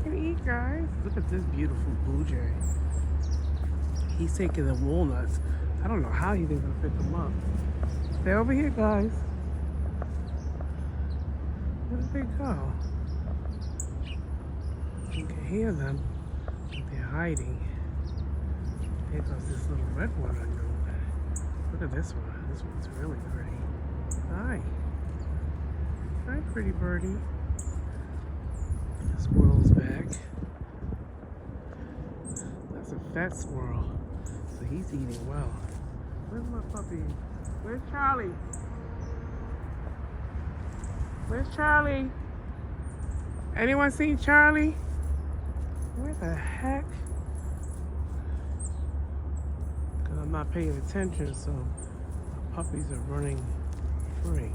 can eat, guys. Look at this beautiful blue jay. He's taking the walnuts. I don't know how he's gonna pick them up. Stay over here, guys. Where did they go? You can hear them. They're hiding. There goes this little red one I know. Look at this one. This one's really pretty. Hi. Hi, pretty birdie. The squirrel's back. That's a fat squirrel. So he's eating well. Where's my puppy? Where's Charlie? Where's Charlie? Anyone seen Charlie? Where the heck? Because I'm not paying attention, so my puppies are running free.